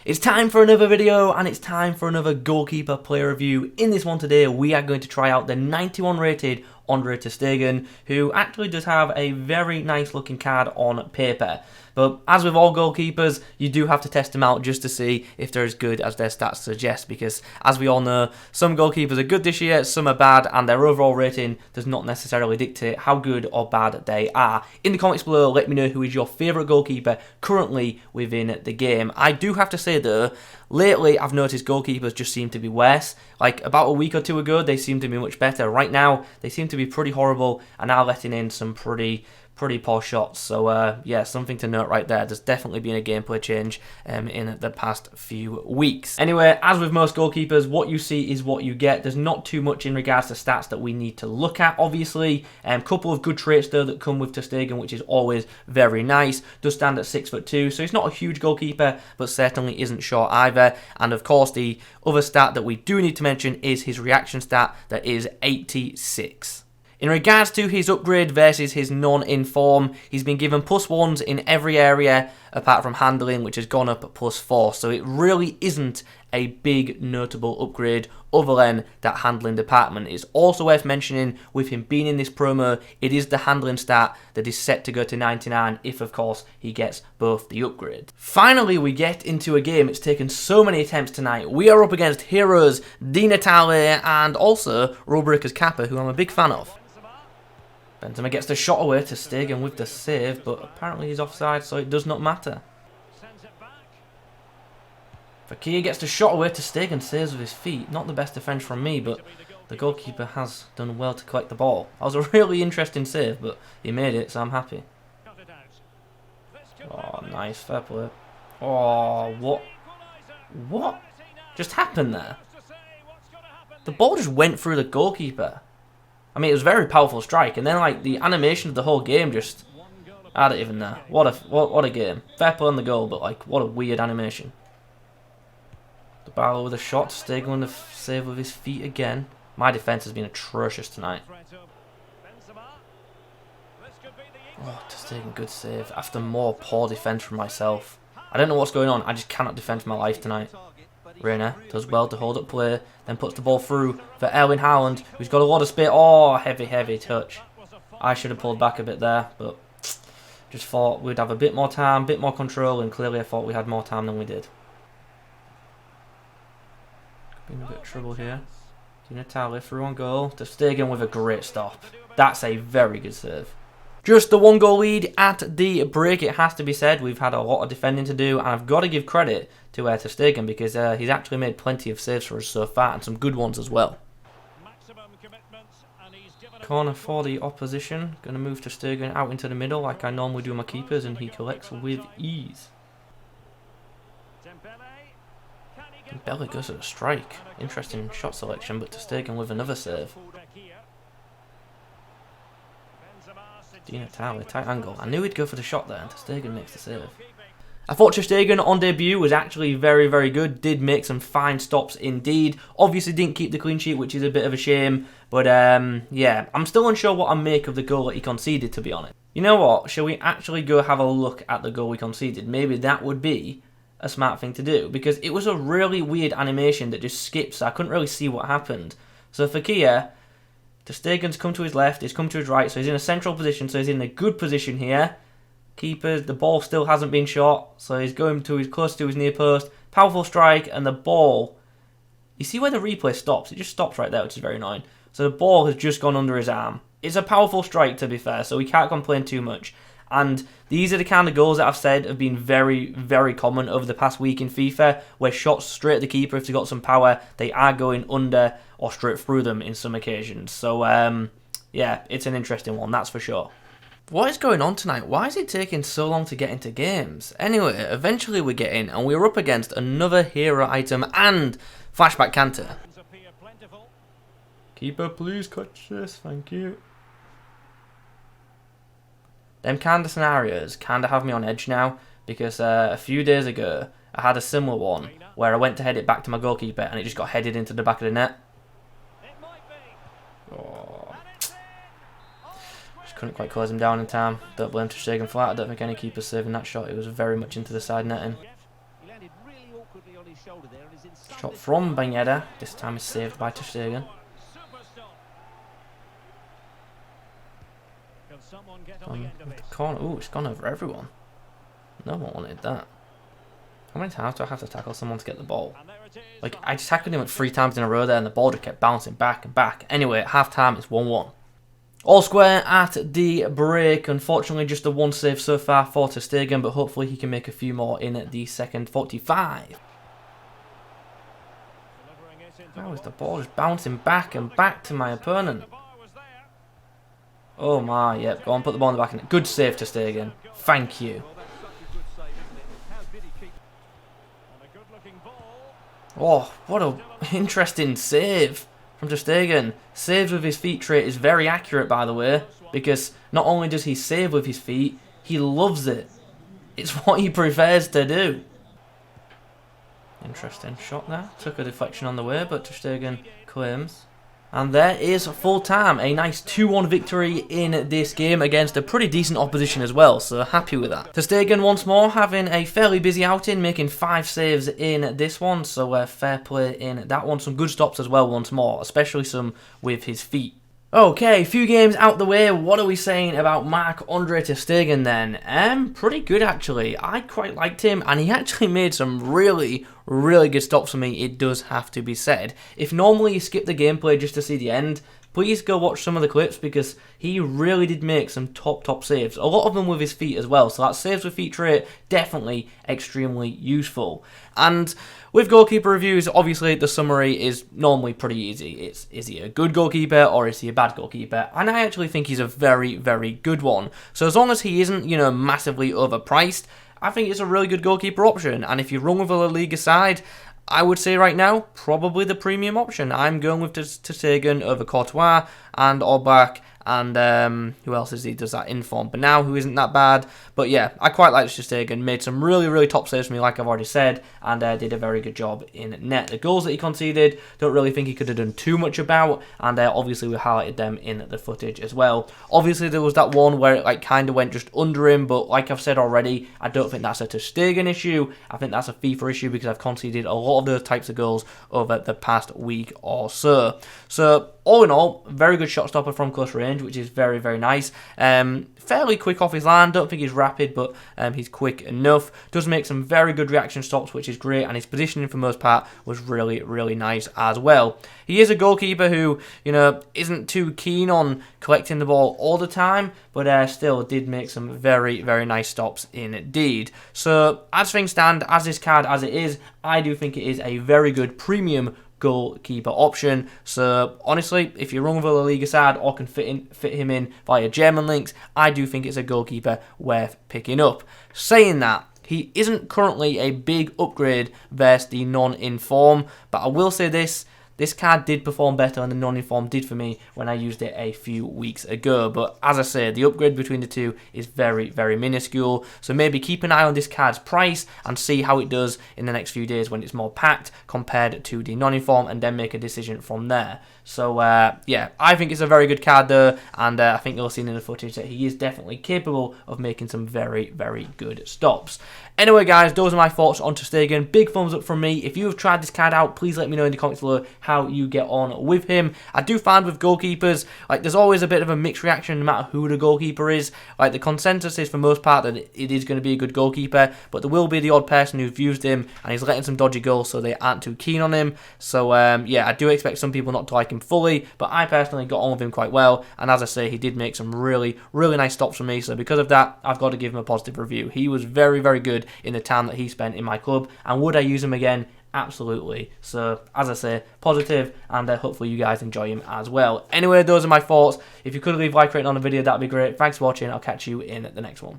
It's time for another video, and it's time for another goalkeeper player review. In this one today, we are going to try out the 91 rated Numbersup Ter Stegen, who actually does have a very nice looking card on paper. But as with all goalkeepers, you do have to test them out just to see if they're as good as their stats suggest, because as we all know, some goalkeepers are good this year, some are bad, and their overall rating does not necessarily dictate how good or bad they are. In the comments below, let me know who is your favourite goalkeeper currently within the game. I do have to say though, lately I've noticed goalkeepers just seem to be worse. Like about a week or two ago, they seemed to be much better. Right now, they seem to be pretty horrible and are letting in some pretty poor shots. So yeah, something to note right there. There's definitely been a gameplay change in the past few weeks. Anyway, as with most goalkeepers, what you see is what you get. There's not too much in regards to stats that we need to look at, obviously. Couple of good traits though that come with Ter Stegen, which is always very nice. Does stand at 6'2", so he's not a huge goalkeeper, but certainly isn't short either. And of course, the other stat that we do need to mention is his reaction stat, that is 86. In regards to his upgrade versus his non-inform, he's been given +1s in every area apart from handling, which has gone up at +4. So it really isn't a big notable upgrade other than that handling department. It's also worth mentioning, with him being in this promo, it is the handling stat that is set to go to 99 if, of course, he gets both the upgrade. Finally, we get into a game. It's taken so many attempts tonight. We are up against heroes Di Natale and also Rubrica's Kappa, who I'm a big fan of. Benzema gets the shot away to Stegen with the save, but apparently he's offside, so it does not matter. Fakir gets the shot away to Stegen, saves with his feet. Not the best defence from me, but the goalkeeper has done well to collect the ball. That was a really interesting save, but he made it, so I'm happy. Oh, nice, fair play. Oh, what just happened there? The ball just went through the goalkeeper. I mean, it was a very powerful strike, and then like the animation of the whole game just, I don't even know. What a game. Fair play on the goal, but like what a weird animation. The barrel with a shot, Stegen on the save with his feet again. My defense has been atrocious tonight. Oh, Ter Stegen, good save. After more poor defense from myself. I don't know what's going on. I just cannot defend for my life tonight. Reyna does well to hold up play, then puts the ball through for Erling Haaland, who's got a lot of speed. Oh, heavy touch. I should have pulled back a bit there, but just thought we'd have a bit more time, a bit more control, and clearly I thought we had more time than we did. Been a bit of trouble here. Di Natale through on goal. Ter Stegen with a great stop. That's a very good save. Just the 1-goal lead at the break, it has to be said. We've had a lot of defending to do, and I've got to give credit to Ter Stegen because he's actually made plenty of saves for us so far, and some good ones as well. Corner for the opposition. Going to move Ter Stegen out into the middle like I normally do my keepers, and he collects with ease. Dembele goes at a strike. Interesting shot selection, but Ter Stegen with another save. Di Natale, tight angle. I knew he'd go for the shot there, and Ter Stegen makes the save. I thought Ter Stegen on debut was actually very good. Did make some fine stops indeed. Obviously didn't keep the clean sheet, which is a bit of a shame. But yeah, I'm still unsure what I make of the goal that he conceded, to be honest. You know what? Shall we actually go have a look at the goal we conceded? Maybe that would be a smart thing to do, because it was a really weird animation that just skips. So I couldn't really see what happened. So Fakir, Ter Stegen's come to his left, he's come to his right, so he's in a central position, so he's in a good position here. Keepers, the ball still hasn't been shot, so he's going to his close to his near post. Powerful strike, and the ball, you see where the replay stops? It just stops right there, which is very annoying. So the ball has just gone under his arm. It's a powerful strike, to be fair, so we can't complain too much. And these are the kind of goals that I've said have been very common over the past week in FIFA, where shots straight at the keeper, if they've got some power, they are going under or straight through them in some occasions. So yeah, it's an interesting one, that's for sure. What is going on tonight? Why is it taking so long to get into games? Anyway, eventually we get in, and we're up against another hero item and flashback canter. Keeper, please catch this, thank you. Them kind of scenarios kind of have me on edge now, because a few days ago I had a similar one where I went to head it back to my goalkeeper and it just got headed into the back of the net. Oh. Just couldn't quite close him down in time. Don't blame Ter Stegen for that. I don't think any keeper's saving that shot. It was very much into the side netting. Shot from Eder. This time is saved by Ter Stegen. Corner. Ooh, it's gone over everyone. No one wanted that. How many times do I have to tackle someone to get the ball? Like, I just tackled him like 3 times in a row there and the ball just kept bouncing back and back. Anyway, at half time, it's 1-1. All square at the break. Unfortunately, just the 1 save so far for Ter Stegen, but hopefully he can make a few more in the second 45. Now is the ball just bouncing back and back to my opponent. Oh my, yep, go on, put the ball in the back of it. Good save, Ter Stegen. Thank you. Oh, what a interesting save from Ter Stegen. Saves with his feet trait is very accurate, by the way, because not only does he save with his feet, he loves it. It's what he prefers to do. Interesting shot there. Took a deflection on the way, but Ter Stegen claims. And there is full time. A nice 2-1 victory in this game against a pretty decent opposition as well. So happy with that. Ter Stegen once more having a fairly busy outing, making 5 saves in this one. So fair play in that one. Some good stops as well once more, especially some with his feet. Okay, a few games out the way. What are we saying about Marc-Andre Ter Stegen then? Pretty good actually. I quite liked him, and he actually made some really good stops for me, it does have to be said. If normally you skip the gameplay just to see the end, please go watch some of the clips because he really did make some top saves. A lot of them with his feet as well, so that saves with feet trait, definitely extremely useful. And with goalkeeper reviews, obviously the summary is normally pretty easy. Is he a good goalkeeper or is he a bad goalkeeper? And I actually think he's a very good one. So as long as he isn't, you know, massively overpriced, I think it's a really good goalkeeper option. And if you run with a La Liga side, I would say right now, probably the premium option. I'm going with Ter Stegen over Courtois and Orbach and who else is he does that in form? But now, who isn't that bad. But yeah, I quite like Ter Stegen. Made some really top saves for me, like I've already said, and did a very good job in net. The goals that he conceded, don't really think he could have done too much about, and obviously we highlighted them in the footage as well. Obviously there was that one where it like kind of went just under him, but like I've said already, I don't think that's a Ter Stegen issue. I think that's a FIFA issue because I've conceded a lot of those types of goals over the past week or so. So all in all, very good shot stopper from close range, which is very nice. Fairly quick off his line. Don't think he's rapid, but he's quick enough. Does make some very good reaction stops, which is great, and his positioning for the most part was really nice as well. He is a goalkeeper who, you know, isn't too keen on collecting the ball all the time, but still did make some very nice stops indeed. So as things stand, as this card as it is, I do think it is a very good premium goalkeeper option. So honestly, if you run with a La Liga side or can fit him in via German links, I do think it's a goalkeeper worth picking up. Saying that, he isn't currently a big upgrade versus the non-inform, but I will say this card did perform better than the non-inform did for me when I used it a few weeks ago. But as I said, the upgrade between the two is very minuscule. So maybe keep an eye on this card's price and see how it does in the next few days when it's more packed compared to the non-inform, and then make a decision from there. So yeah, I think it's a very good card though, and I think you'll see in the footage that he is definitely capable of making some very good stops. Anyway guys, those are my thoughts on Ter Stegen. Big thumbs up from me. If you have tried this card out, please let me know in the comments below how you get on with him. I do find with goalkeepers, like there's always a bit of a mixed reaction no matter who the goalkeeper is. Like the consensus is for most part that it is going to be a good goalkeeper, but there will be the odd person who's used him and he's letting some dodgy goals so they aren't too keen on him. So yeah, I do expect some people not to like him fully, but I personally got on with him quite well, and as I say, he did make some really nice stops for me. So because of that, I've got to give him a positive review. He was very good in the time that he spent in my club, and would I use him again? Absolutely. So as I say, positive, and hopefully you guys enjoy him as well. Anyway, those are my thoughts. If you could leave a like rating on the video, that'd be great. Thanks for watching. I'll catch you in the next one.